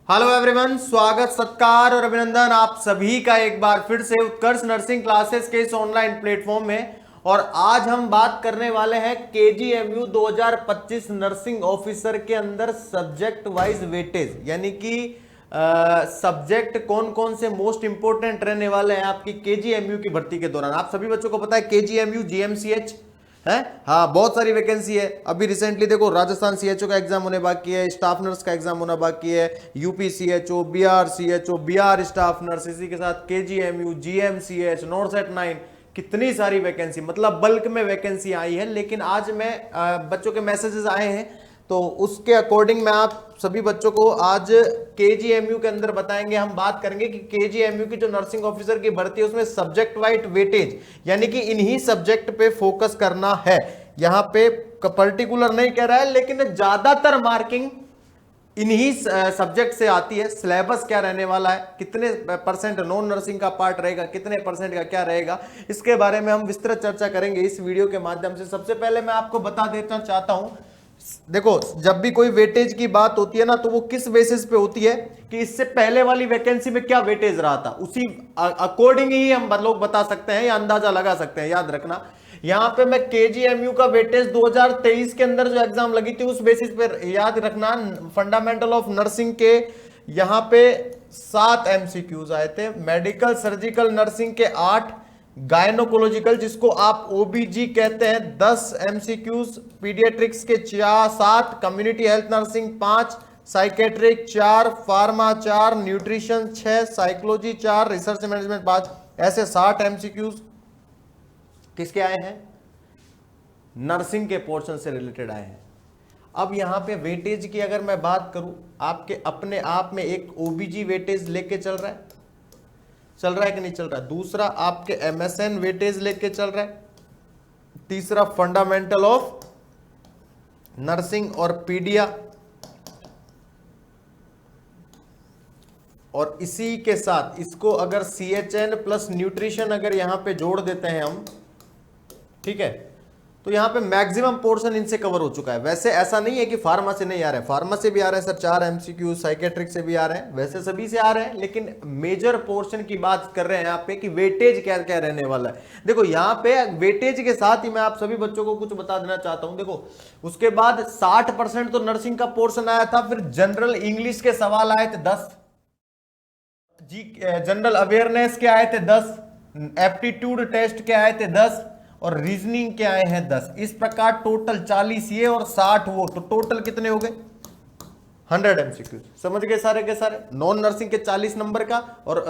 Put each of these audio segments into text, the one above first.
Hello everyone, स्वागत सत्कार और अभिनंदन आप सभी का एक बार फिर से उत्कर्ष नर्सिंग क्लासेस के इस ऑनलाइन प्लेटफॉर्म में। और आज हम बात करने वाले हैं केजीएमयू 2025 नर्सिंग ऑफिसर के अंदर सब्जेक्ट वाइज वेटेज, यानी कि सब्जेक्ट कौन कौन से मोस्ट इंपोर्टेंट रहने वाले हैं आपकी केजीएमयू की भर्ती के दौरान। आप सभी बच्चों को पता है केजीएमयू जीएमसीएच है, हाँ बहुत सारी वैकेंसी है। अभी रिसेंटली देखो राजस्थान सीएचओ का एग्जाम होने बाकी है, स्टाफ नर्स का एग्जाम होना बाकी है, UP CHO, Bihar CHO, Bihar staff nurse, इसी के साथ केजीएमयू, जीएमसीएच, नॉर्सेट 9, कितनी सारी वैकेंसी, मतलब बल्क में वैकेंसी आई है। लेकिन आज मैं बच्चों के मैसेजेस आए हैं तो उसके अकॉर्डिंग मैं आप सभी बच्चों को आज केजीएमयू के अंदर बताएंगे। हम बात करेंगे कि केजीएमयू की जो नर्सिंग ऑफिसर की भर्ती है उसमें सब्जेक्ट वाइज वेटेज, यानी कि इन्हीं सब्जेक्ट पे फोकस करना है। यहां पे पर्टिकुलर नहीं कह रहा है, लेकिन ज्यादातर मार्किंग इन्हीं सब्जेक्ट से आती है। सिलेबस क्या रहने वाला है, कितने परसेंट नॉन नर्सिंग का पार्ट रहेगा, कितने परसेंट का क्या रहेगा, इसके बारे में हम विस्तृत चर्चा करेंगे इस वीडियो के माध्यम से। सबसे पहले मैं आपको बता देना चाहता हूं, देखो जब भी कोई वेटेज की बात होती है ना, तो वो किस बेसिस पे होती है कि इससे पहले वाली वैकेंसी में क्या वेटेज रहा था, उसी अकॉर्डिंग ही हम लोग बता सकते हैं या अंदाजा लगा सकते हैं। याद रखना, यहां पे मैं केजीएमयू का वेटेज 2023 के अंदर जो एग्जाम लगी थी उस बेसिस पे याद रखना। फंडामेंटल ऑफ नर्सिंग के यहां पे 7 एमसीक्यूज आए थे, मेडिकल सर्जिकल नर्सिंग के 8, गायनोकोलॉजिकल जिसको आप ओबीजी कहते हैं 10 एमसीक्यूज, पीडियाट्रिक्स के 7, community health nursing 5, psychiatric 4, pharma 4, nutrition 6, psychology 4, research management 5, ऐसे 60 एमसीक्यूज किसके आए हैं, नर्सिंग के पोर्शन से रिलेटेड आए हैं। अब यहां पे वेटेज की अगर मैं बात करूं, आपके अपने आप में एक ओबीजी वेटेज लेके चल रहा है कि नहीं चल रहा है, दूसरा आपके एमएसएन वेटेज लेके चल रहा है, तीसरा फंडामेंटल ऑफ नर्सिंग और पीडिया, और इसी के साथ इसको अगर सीएचएन प्लस न्यूट्रिशन अगर यहां पे जोड़ देते हैं हम, ठीक है, तो यहां पे मैक्सिमम पोर्शन इनसे कवर हो चुका है। वैसे ऐसा नहीं है कि फार्मा से नहीं आ रहे हैं, फार्मा से भी आ रहे हैं सर 4 एमसीक्यू, साइकेट्रिक से भी आ रहे हैं, वैसे सभी से आ रहे हैं, लेकिन मेजर पोर्शन की बात कर रहे हैं यहाँ पे कि वेटेज क्या क्या रहने वाला है। देखो यहाँ पे वेटेज के साथ ही मैं आप सभी बच्चों को कुछ बता देना चाहता हूं। देखो उसके बाद 60% तो नर्सिंग का पोर्शन आया था, फिर जनरल इंग्लिश के सवाल आए थे 10, जनरल अवेयरनेस के आए थे 10, एप्टीट्यूड टेस्ट के आए थे 10, और रीजनिंग के आए हैं 10। इस प्रकार टोटल 40 ये और 60 वो, तो टोटल कितने हो गए 100 एमसीक्यू। समझ गए सारे के सारे। नॉन नर्सिंग के 40 नंबर का और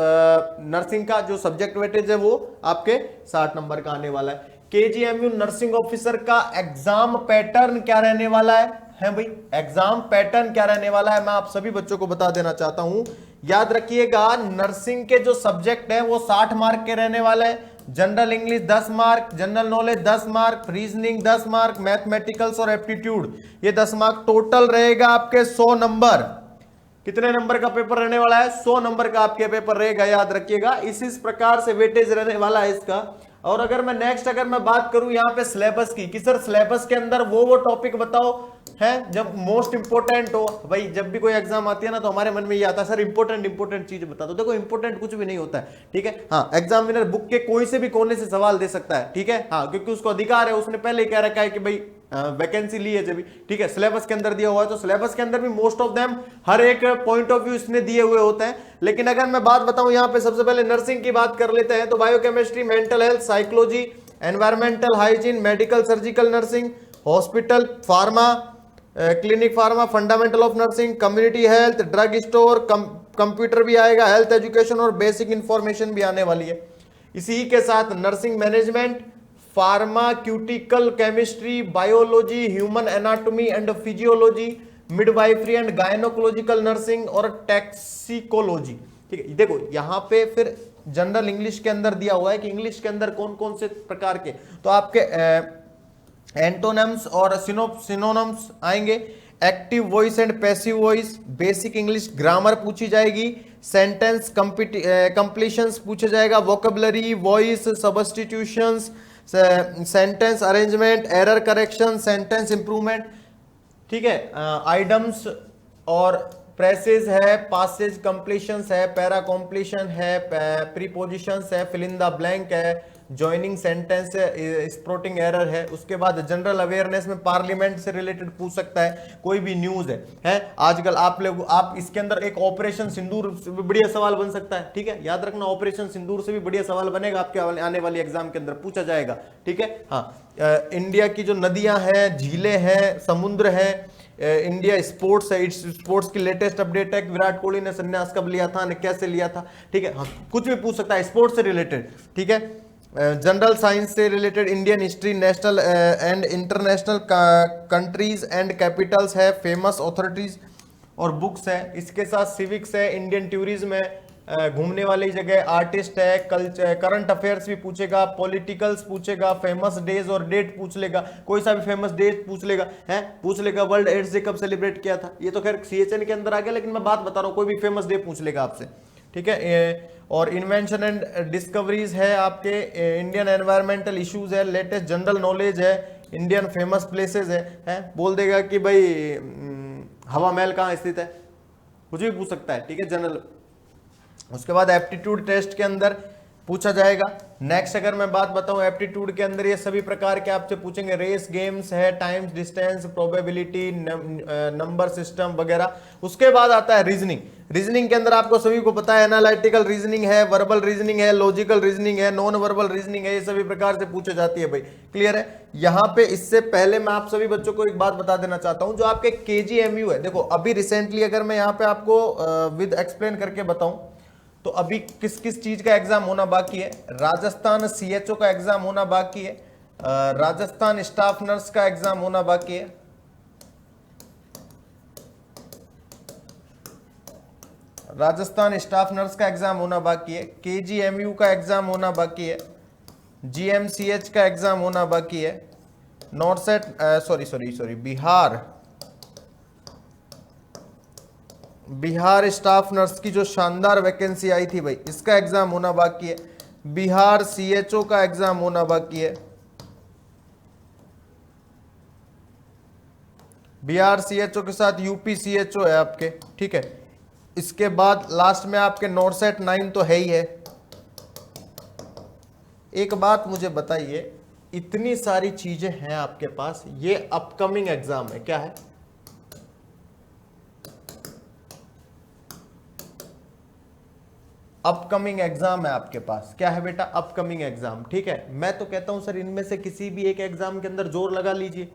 नर्सिंग का जो सब्जेक्ट वेटेज है वो आपके 60 नंबर का आने वाला है। केजीएमयू नर्सिंग ऑफिसर का एग्जाम पैटर्न क्या रहने वाला है भाई, एग्जाम पैटर्न क्या रहने वाला है मैं आप सभी बच्चों को बता देना चाहता हूं। याद रखिएगा, नर्सिंग के जो सब्जेक्ट हैं वो 60 मार्क के रहने वाले हैं। General English 10 mark, general knowledge 10 mark, reasoning 10 mark, mathematicals और एप्टीट्यूड ये 10 मार्क, टोटल रहेगा आपके 100 नंबर। कितने नंबर का पेपर रहने वाला है, 100 नंबर का आपके पेपर रहेगा, याद रखिएगा। इस प्रकार से वेटेज रहने वाला है इसका। और अगर मैं नेक्स्ट अगर मैं बात करूं यहाँ पे सिलेबस की, कि सर सिलेबस के अंदर वो टॉपिक बताओ है जब मोस्ट इंपोर्टेंट हो। भाई जब भी कोई एग्जाम आती है ना तो हमारे मन में ये आता है सर इंपोर्टेंट चीज बता दो। देखो इंपोर्टेंट कुछ भी नहीं होता है, ठीक है। हाँ, एग्जामिनर बुक के कोई से भी कोने से सवाल दे सकता है, ठीक है, हाँ, क्योंकि उसको अधिकार है, उसने पहले ही कह रखा है कि भाई वैकेंसी ली है जब भी, ठीक है, सिलेबस के अंदर दिया हुआ है, तो सिलेबस के अंदर भी मोस्ट ऑफ देम हर एक पॉइंट ऑफ व्यू इसने दिए हुए होते हैं। लेकिन अगर मैं बात बताऊं यहाँ पे सबसे पहले नर्सिंग की बात कर लेते हैं, तो biochemistry, mental health, psychology, environmental hygiene, medical surgical nursing, hospital, pharma, clinic pharma, fundamental of nursing, community health, drug store, computer भी आएगा, हेल्थ एजुकेशन और बेसिक इंफॉर्मेशन भी आने वाली है। इसी के साथ nursing management, pharmaceutical chemistry, biology, human anatomy and physiology, midwifery and gynaecological nursing और टैक्सिकोलॉजी, ठीक है। देखो यहां पे फिर जनरल इंग्लिश के अंदर दिया हुआ है कि इंग्लिश के अंदर कौन कौन से प्रकार के, तो आपके एंटोनिम्स और सिनोनिम्स आएंगे, active voice and passive voice, basic English grammar पूछी जाएगी, सेंटेंस कंप्लीशंस पूछा जाएगा, vocabulary, voice substitutions, sentence arrangement, error correction, sentence improvement, ठीक है, आइडम्स और प्रेसेज है, पासेज कंप्लीशंस है, पैरा कंप्लीशन है, प्रीपोजिशंस है, फिल इन द ब्लैंक है, ज्वाइनिंग सेंटेंस है, स्प्रोटिंग एरर है। उसके बाद जनरल अवेयरनेस में पार्लियामेंट से रिलेटेड पूछ सकता है, कोई भी न्यूज है आजकल आप इसके अंदर एक ऑपरेशन सिंदूर से भी बढ़िया सवाल बन सकता है, ठीक है, याद रखना ऑपरेशन सिंदूर से भी बढ़िया सवाल बनेगा आपके आने वाली एग्जाम के अंदर पूछा जाएगा, ठीक है। हाँ, इंडिया की जो नदियां हैं, झीलें हैं, समुद्र है, इंडिया स्पोर्ट्स है, स्पोर्ट्स की लेटेस्ट अपडेट है, विराट कोहली ने संन्यास कब लिया था, ने कैसे लिया था, ठीक है। हाँ, कुछ भी पूछ सकता है स्पोर्ट्स से रिलेटेड, ठीक है। जनरल साइंस से related Indian history, national and international countries and Capitals है, फेमस ऑथोरिटीज और बुक्स है। इसके साथ सिविक्स है, इंडियन टूरिज्म है, घूमने वाली जगह, आर्टिस्ट है, कल्चर, करंट अफेयर्स भी पूछेगा, पॉलिटिकल्स पूछेगा, फेमस डेज और डेट पूछ लेगा, कोई सा भी फेमस डेट पूछ लेगा, पूछ लेगा वर्ल्ड एड्स डे कब सेलिब्रेट किया था। ये तो खैर सीएचएन के अंदर आ गया, लेकिन मैं बात बता रहा हूँ, कोई भी फेमस डे पूछ लेगा आपसे, ठीक है। और इन्वेंशन एंड डिस्कवरीज है आपके, इंडियन एनवायरमेंटल इश्यूज है, लेटेस्ट जनरल नॉलेज है, इंडियन फेमस प्लेसेस है, बोल देगा कि भाई हवा महल कहाँ स्थित है, कुछ भी पूछ सकता है, ठीक है, जनरल। उसके बाद एप्टीट्यूड टेस्ट के अंदर पूछा जाएगा। नेक्स्ट अगर मैं बात बताऊं, एप्टीट्यूड के अंदर ये सभी प्रकार के आपसे पूछेंगे, रेस गेम्स है, times, distance, probability, number system वगैरह। उसके बाद आता है रीजनिंग। रीजनिंग के अंदर आपको सभी को पता है एनालिटिकल रीजनिंग है, वर्बल रीजनिंग है, लॉजिकल रीजनिंग है, नॉन वर्बल रीजनिंग है, ये सभी प्रकार से पूछे जाती है भाई, क्लियर है। यहाँ पे इससे पहले मैं आप सभी बच्चों को एक बात बता देना चाहता हूं, जो आपके केजीएमयू है, देखो अभी रिसेंटली अगर मैं यहाँ पे आपको विद एक्सप्लेन करके बताऊं तो अभी किस किस चीज का एग्जाम होना बाकी है। राजस्थान सीएचओ का एग्जाम होना बाकी है, राजस्थान स्टाफ नर्स का एग्जाम होना बाकी है, राजस्थान स्टाफ नर्स का एग्जाम होना बाकी है, केजीएमयू का एग्जाम होना बाकी है, जीएमसीएच का एग्जाम होना बाकी है, नॉर्सेट सॉरी बिहार स्टाफ नर्स की जो शानदार वैकेंसी आई थी भाई, इसका एग्जाम होना बाकी है, बिहार सीएचओ का एग्जाम होना बाकी है, बिहार सीएचओ के साथ यूपी सीएचओ है आपके, ठीक है। इसके बाद लास्ट में आपके नॉर्सेट 9 तो है ही है। एक बात मुझे बताइए, इतनी सारी चीजें हैं आपके पास, ये अपकमिंग एग्जाम है, क्या है? अपकमिंग एग्जाम है आपके पास, क्या है बेटा? अपकमिंग एग्जाम, ठीक है। मैं तो कहता हूं सर इनमें से किसी भी एक एग्जाम के अंदर जोर लगा लीजिए,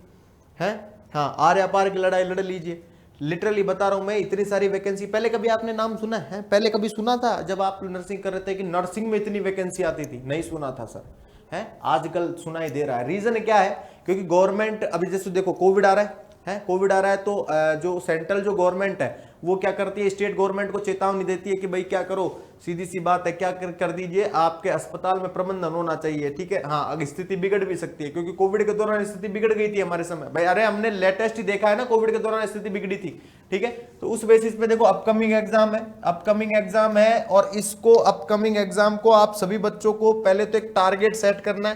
हैं, हाँ, आर्या पार की लड़ाई लड़ लीजिए। लिटरली बता रहा हूं मैं, इतनी सारी वैकेंसी, पहले कभी आपने नाम सुना है? पहले कभी सुना था जब आप नर्सिंग कर रहे थे कि नर्सिंग में इतनी वैकेंसी आती थी? नहीं सुना था सर, है आजकल सुनाई दे रहा है। रीजन क्या है? क्योंकि गवर्नमेंट अभी जैसे देखो कोविड आ रहा है, कोविड आ रहा है, तो जो सेंट्रल जो गवर्नमेंट है वो क्या करती है, स्टेट गवर्नमेंट को चेतावनी देती है कि भाई क्या करो, सीधी सी बात है, क्या कर दीजिए, आपके अस्पताल में प्रबंधन होना चाहिए, ठीक है। हाँ, अगर स्थिति बिगड़ भी सकती है, क्योंकि कोविड के दौरान स्थिति बिगड़ गई थी हमारे समय भाई, अरे हमने लेटेस्ट ही देखा है ना, कोविड के दौरान स्थिति बिगड़ी थी, ठीक है। तो उस बेसिस पे देखो अपकमिंग एग्जाम है, अपकमिंग एग्जाम है, और इसको अपकमिंग एग्जाम को आप सभी बच्चों को पहले तो एक टारगेट सेट करना है,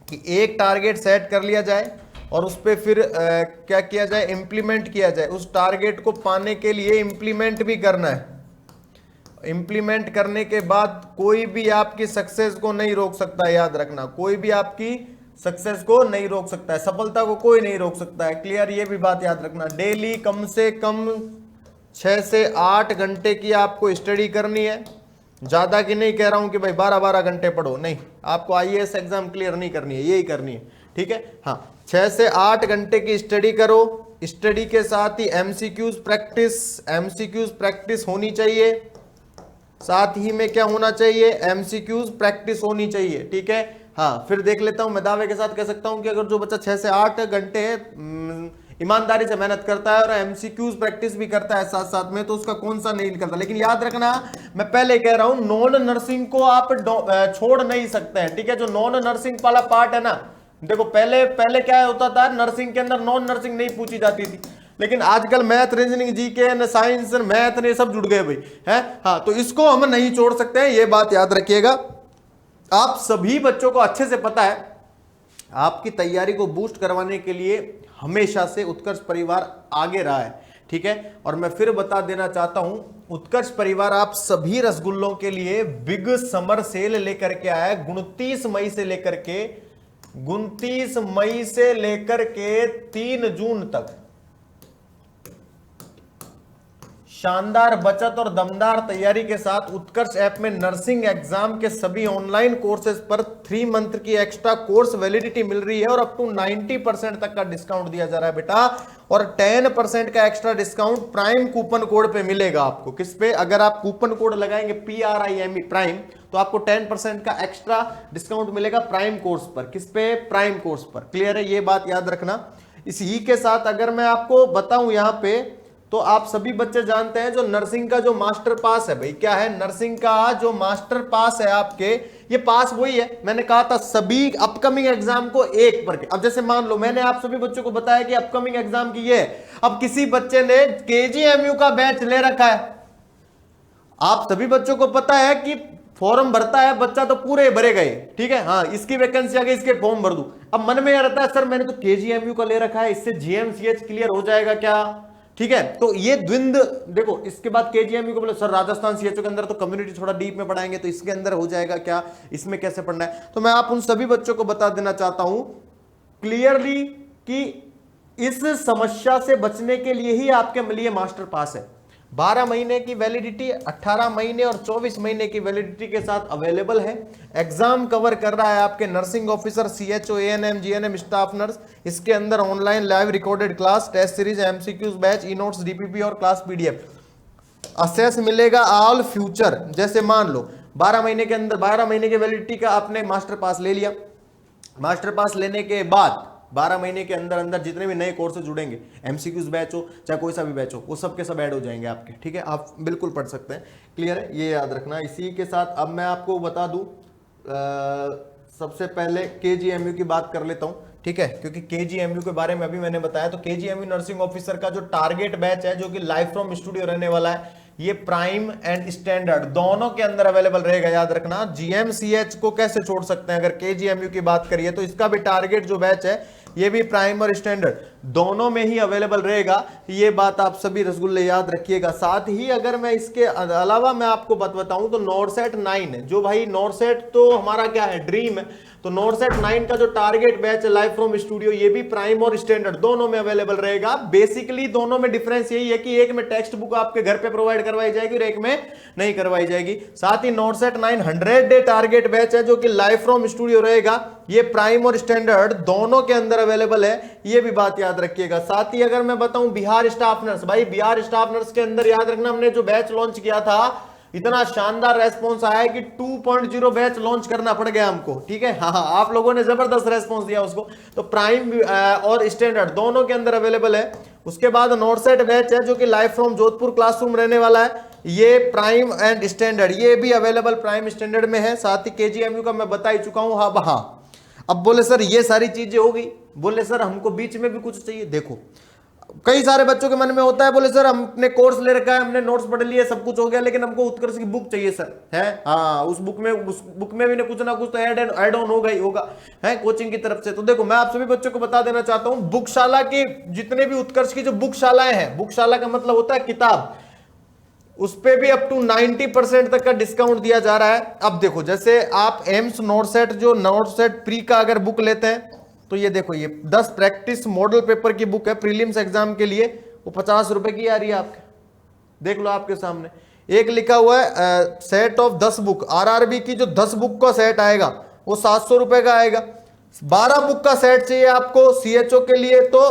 कि एक टारगेट सेट कर लिया जाए और उस पर फिर क्या किया जाए, इंप्लीमेंट किया जाए। उस टारगेट को पाने के लिए इंप्लीमेंट भी करना है। इंप्लीमेंट करने के बाद कोई भी आपकी सक्सेस को नहीं रोक सकता है, याद रखना, कोई भी आपकी सक्सेस को नहीं रोक सकता है, सफलता को कोई नहीं रोक सकता है, क्लियर, ये भी बात याद रखना। डेली कम से कम 6 से 8 घंटे की आपको स्टडी करनी है, ज्यादा की नहीं कह रहा हूं कि भाई 12-12 घंटे पढ़ो, नहीं, आपको आईएएस एग्जाम क्लियर नहीं करनी है, यही करनी है, ठीक है। हाँ, 6 से 8 घंटे की स्टडी करो, स्टडी के साथ ही एमसीक्यूज प्रैक्टिस होनी चाहिए, साथ ही में क्या होना चाहिए, एमसीक्यूज प्रैक्टिस होनी चाहिए, ठीक है। हाँ, फिर देख लेता हूं, मैं दावे के साथ कह सकता हूं कि अगर जो बच्चा 6 से 8 घंटे ईमानदारी से मेहनत करता है और एमसीक्यूज प्रैक्टिस भी करता है साथ साथ में, तो उसका कौन सा नहीं निकलता। लेकिन याद रखना, मैं पहले कह रहा हूं, नॉन नर्सिंग को आप छोड़ नहीं सकते हैं, ठीक है। जो नॉन नर्सिंग वाला पार्ट है ना, देखो पहले क्या होता था, नर्सिंग के अंदर नॉन नर्सिंग नहीं पूछी जाती थी, लेकिन आजकल math, reasoning, GK, science, math ने सब जुड़ गए भाई, है। हाँ, तो इसको हम नहीं छोड़ सकते हैं, ये बात याद रखिएगा। आप सभी बच्चों को अच्छे से पता है, आपकी तैयारी को बूस्ट करवाने के लिए हमेशा से उत्कर्ष परिवार आगे रहा है, ठीक है। और मैं फिर बता देना चाहता हूं, उत्कर्ष परिवार आप सभी रसगुल्लों के लिए बिग समर सेल लेकर के आया है। 29 मई से लेकर के 3 जून तक शानदार बचत और दमदार तैयारी के साथ उत्कर्ष ऐप में नर्सिंग एग्जाम के सभी ऑनलाइन कोर्सेज पर 3 मंथ की एक्स्ट्रा कोर्स वैलिडिटी मिल रही है और अप टू 90% तक का डिस्काउंट दिया जा रहा है बेटा। और 10% का extra discount prime coupon code पे मिलेगा आपको। किस पे? अगर आप कूपन कोड लगाएंगे PRIME प्राइम, तो आपको 10% का एक्स्ट्रा डिस्काउंट मिलेगा प्राइम कोर्स पर। किस पे? प्राइम कोर्स पर। क्लियर है? ये बात याद रखना। इसी के साथ अगर मैं आपको बताऊं यहां पे, तो आप सभी बच्चे जानते हैं जो नर्सिंग का जो मास्टर पास है भाई, क्या है? नर्सिंग का जो मास्टर पास है आपके, ये पास वही है, मैंने कहा था सभी अपकमिंग एग्जाम को एक पर। अब जैसे मान लो मैंने आप सभी बच्चों को बताया कि अपकमिंग एग्जाम की ये है, अब किसी बच्चे ने KGMU का बैच ले रखा है, आप सभी बच्चों को पता है कि फॉर्म भरता है बच्चा तो पूरे भरे गए, ठीक है। हाँ, इसकी वैकेंसी आ गई, इसके फॉर्म भर दूं। अब मन में यह रहता है सर मैंने तो KGMU का ले रखा है, इससे GMCH क्लियर हो जाएगा क्या? ठीक है, तो ये द्विंद देखो, इसके बाद KGMU को बोले सर राजस्थान CHO के अंदर तो कम्युनिटी थोड़ा डीप में पढ़ाएंगे, तो इसके अंदर हो जाएगा क्या? इसमें कैसे पढ़ना है? तो मैं आप उन सभी बच्चों को बता देना चाहता हूं क्लियरली कि इस समस्या से बचने के लिए ही आपके लिए मास्टर पास है। 12 महीने की वैलिडिटी, 18 महीने और 24 महीने की वैलिडिटी के साथ अवेलेबल है। एग्जाम कवर कर रहा है आपके nursing officer, CHO, ANM, GNM staff nurse. इसके अंदर online live recorded class, test series, MCQs batch, e notes, DPP और क्लास PDF। असेस मिलेगा ऑल फ्यूचर। जैसे मान लो 12 महीने के अंदर, 12 महीने की वैलिडिटी का आपने मास्टर पास ले लिया। मास्टर पास लेने के बाद 12 महीने के अंदर अंदर जितने भी नए कोर्सेज जुड़ेंगे, MCQs बैच हो चाहे कोई सा भी बैच हो, वो सब के सब ऐड हो जाएंगे आपके, ठीक है। आप बिल्कुल पढ़ सकते हैं। क्लियर है? ये याद रखना। इसी के साथ अब मैं आपको बता दूं, सबसे पहले KGMU की बात कर लेता हूं, ठीक है, क्योंकि KGMU के बारे में अभी मैंने बताया। तो KGMU नर्सिंग ऑफिसर का जो टारगेट बैच है, जो कि लाइव फ्रॉम स्टूडियो रहने वाला है, ये प्राइम एंड स्टैंडर्ड दोनों के अंदर अवेलेबल रहेगा। याद रखना, GMCH को कैसे छोड़ सकते हैं? अगर KGMU की बात करिए तो इसका भी टारगेट जो बैच है, ये भी प्राइम और स्टैंडर्ड दोनों में ही अवेलेबल रहेगा। ये बात आप सभी रसगुल्ले याद रखिएगा। साथ ही अगर मैं इसके अलावा मैं आपको बताऊं तो नॉरसेट 9 है, जो भाई नॉरसेट तो हमारा क्या है, ड्रीम है। तो नॉरसेट 9 का जो टारगेट बैच है लाइव फ्रॉम स्टूडियो, ये भी प्राइम और स्टैंडर्ड दोनों में अवेलेबल रहेगा। बेसिकली दोनों में डिफरेंस यही है कि एक में टेक्स्ट बुक आपके घर पे प्रोवाइड करवाई जाएगी और एक में नहीं करवाई जाएगी। साथ ही नॉरसेट 9 100 डे टारगेट बैच है, जो कि लाइव फ्रॉम स्टूडियो रहेगा। ये प्राइम और स्टैंडर्ड दोनों के अंदर अवेलेबल है, ये भी बात याद रखिएगा। साथ ही अगर मैं बताऊं बिहार स्टाफ नर्स, भाई बिहार स्टाफ नर्स के अंदर याद रखना, हमने जो बैच लॉन्च किया था, इतना शानदार रेस्पॉन्स आया है कि 2.0 बैच लॉन्च करना पड़ गया हमको, ठीक है। हाँ, आप लोगों ने जबरदस्त रेस्पॉन्स दिया उसको। तो प्राइम और स्टैंडर्ड दोनों के अंदर अवेलेबल है। उसके बाद नॉरसेट बैच है, जो कि लाइव फ्रॉम जोधपुर क्लासरूम रहने वाला है, ये प्राइम एंड स्टैंडर्ड, ये भी अवेलेबल प्राइम स्टैंडर्ड में है। साथ ही KGMU का मैं बता ही चुका हूं। हाँ, अब बोले सर ये सारी चीजें हो गई, बोले सर हमको बीच में भी कुछ चाहिए। देखो, कई सारे बच्चों के मन में होता है, बोले सर हमने कोर्स ले रखा है, हमने नोट्स पढ़ लिए, सब कुछ हो गया, लेकिन हमको उत्कर्ष की बुक चाहिए सर, है। हाँ, उस बुक में भी कुछ ना कुछ तो ऐड ऑन होगा है कोचिंग की तरफ से। तो देखो, मैं आप सभी बच्चों को बता देना चाहता हूं, बुकशाला की जितने भी उत्कर्ष की जो बुकशालाएं हैं, बुकशाला का मतलब होता है किताब, उस पे भी अप टू 90% तक का डिस्काउंट दिया जा रहा है। अब देखो, जैसे आप एम्स नॉरसेट जो नॉरसेट प्री का अगर बुक लेते हैं, तो ये देखो, ये 10 प्रैक्टिस मॉडल पेपर की बुक है प्रीलिम्स एग्जाम के लिए, वो 50 रुपए की आ रही है आपके, देख लो आपके सामने। एक लिखा हुआ है सेट ऑफ 10 बुक, RRB की जो 10 बुक का सेट आएगा वो 700 रुपए का आएगा। 12 बुक का सेट चाहिए आपको CHO के लिए तो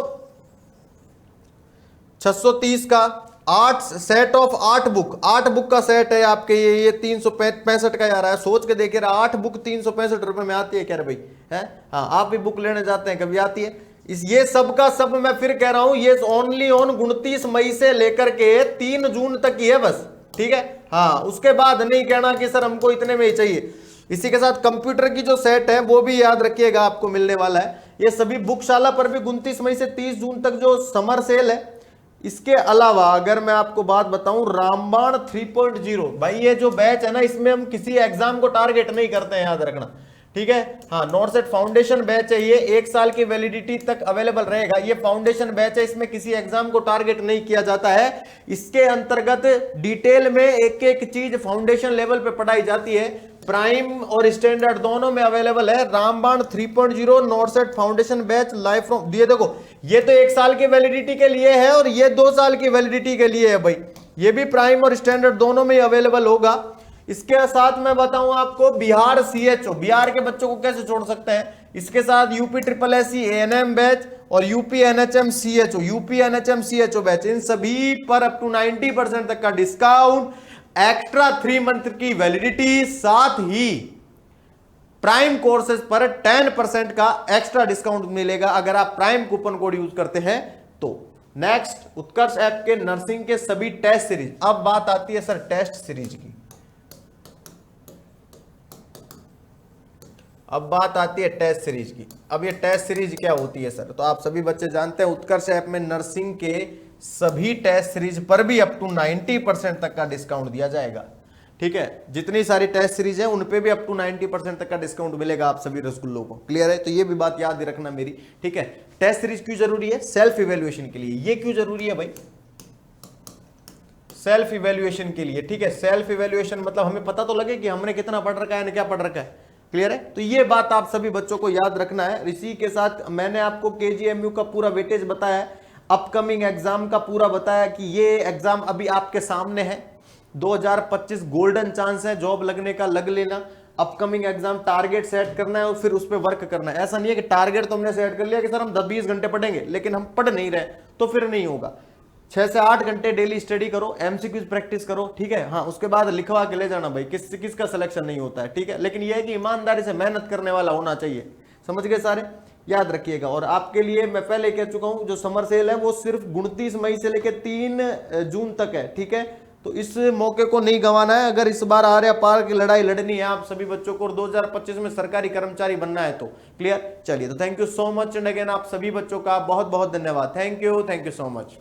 630 का। 8 सेट ऑफ 8 बुक का सेट है आपके, ये 365 का आ रहा है। सोच के देखिए, 8 बुक 365 रुपए में आती है क्या रे भाई, है। हाँ, आप भी बुक लेने जाते हैं, कभी आती है ये सब का सब। मैं फिर कह रहा हूं, ये ओनली ऑन 29 मई से लेकर के 3 जून तक ही है बस, ठीक है। हाँ, उसके बाद नहीं कहना कि सर हमको इतने में ही चाहिए। इसी के साथ कंप्यूटर की जो सेट है वो भी याद रखिएगा, आपको मिलने वाला है। ये सभी बुकशाला पर भी 29 मई से 30 जून तक जो समर सेल है। इसके अलावा अगर मैं आपको बात बताऊं, रामबाण 3.0, भाई ये जो बैच है ना, इसमें हम किसी एग्जाम को टारगेट नहीं करते हैं, याद रखना, ठीक है। हाँ, नॉर्सेट फाउंडेशन बैच है, ये 1 साल की वैलिडिटी तक अवेलेबल रहेगा। ये फाउंडेशन बैच है, इसमें किसी एग्जाम को टारगेट नहीं किया जाता है। इसके अंतर्गत डिटेल में एक एक चीज फाउंडेशन लेवल पे पढ़ाई जाती है। प्राइम और स्टैंडर्ड दोनों में अवेलेबल है। रामबाण 3.0 नॉर्सेट फाउंडेशन बैच लाइव फ्रॉम, ये देखो, ये तो 1 साल की वैलिडिटी के लिए है और ये 2 साल की वैलिडिटी के लिए है भाई। ये भी प्राइम और स्टैंडर्ड दोनों में अवेलेबल होगा। इसके साथ मैं बताऊं आपको बिहार सीएचओ, बिहार के बच्चों को कैसे छोड़ सकते हैं, इसके साथ UP triple SC ANM batch और UP NHM CHO, UP NHM CHO batch, इन सभी पर अप टू 90% तक का डिस्काउंट, एक्स्ट्रा 3 मंथ की वैलिडिटी, साथ ही प्राइम कोर्सेज पर 10% का एक्स्ट्रा डिस्काउंट मिलेगा अगर आप प्राइम कूपन कोड यूज करते हैं तो। नेक्स्ट, उत्कर्ष ऐप के नर्सिंग के सभी टेस्ट सीरीज। अब बात आती है सर टेस्ट सीरीज की, अब बात आती है टेस्ट सीरीज की। अब ये टेस्ट सीरीज क्या होती है सर, तो आप सभी बच्चे जानते हैं उत्कर्ष ऐप में नर्सिंग के सभी टेस्ट सीरीज पर भी अप टू 90% तक का डिस्काउंट दिया जाएगा। ठीक है, जितनी सारी टेस्ट सीरीज है उन पे भी अप टू 90% तक का डिस्काउंट मिलेगा आप सभी रसगुल्लों को। क्लियर है, तो ये भी बात याद रखना मेरी। ठीक है, टेस्ट सीरीज क्यों जरूरी है, सेल्फ इवेल्युएशन के लिए। ये क्यों जरूरी है भाई, सेल्फ इवेल्युएशन के लिए। ठीक है, सेल्फ इवेल्युएशन मतलब हमें पता तो लगे कि हमने कितना पढ़ रखा है, क्या पढ़ रखा है। क्लियर है, तो ये बात आप सभी बच्चों को याद रखना है। इसी के साथ मैंने आपको केजीएमयू का पूरा वेटेज बताया, अपकमिंग एग्जाम का पूरा बताया कि ये एग्जाम अभी आपके सामने है। 2025 गोल्डन चांस है जॉब लगने का, लग लेना। अपकमिंग एग्जाम टारगेट सेट करना है और फिर उस पर वर्क करना है। ऐसा नहीं है कि टारगेट तो हमने सेट कर लिया कि सर हम 10-20 घंटे पढ़ेंगे, लेकिन हम पढ़ नहीं रहे तो फिर नहीं होगा। 6 से 8 घंटे डेली स्टडी करो, एमसीक्यूज प्रैक्टिस करो। ठीक है, हाँ, उसके बाद लिखवा के ले जाना भाई, किसका सिलेक्शन नहीं होता है। ठीक है, लेकिन यह है कि ईमानदारी से मेहनत करने वाला होना चाहिए। समझ गए सारे, याद रखिएगा। और आपके लिए मैं पहले कह चुका हूं, जो समर सेल है वो सिर्फ 29 मई से लेकर 3 जून तक है। ठीक है, तो इस मौके को नहीं गंवाना है। अगर इस बार आर्या पार की लड़ाई लड़नी है आप सभी बच्चों को और 2025 में सरकारी कर्मचारी बनना है तो। क्लियर, चलिए, तो thank you so much and again आप सभी बच्चों का बहुत बहुत धन्यवाद। Thank you so much.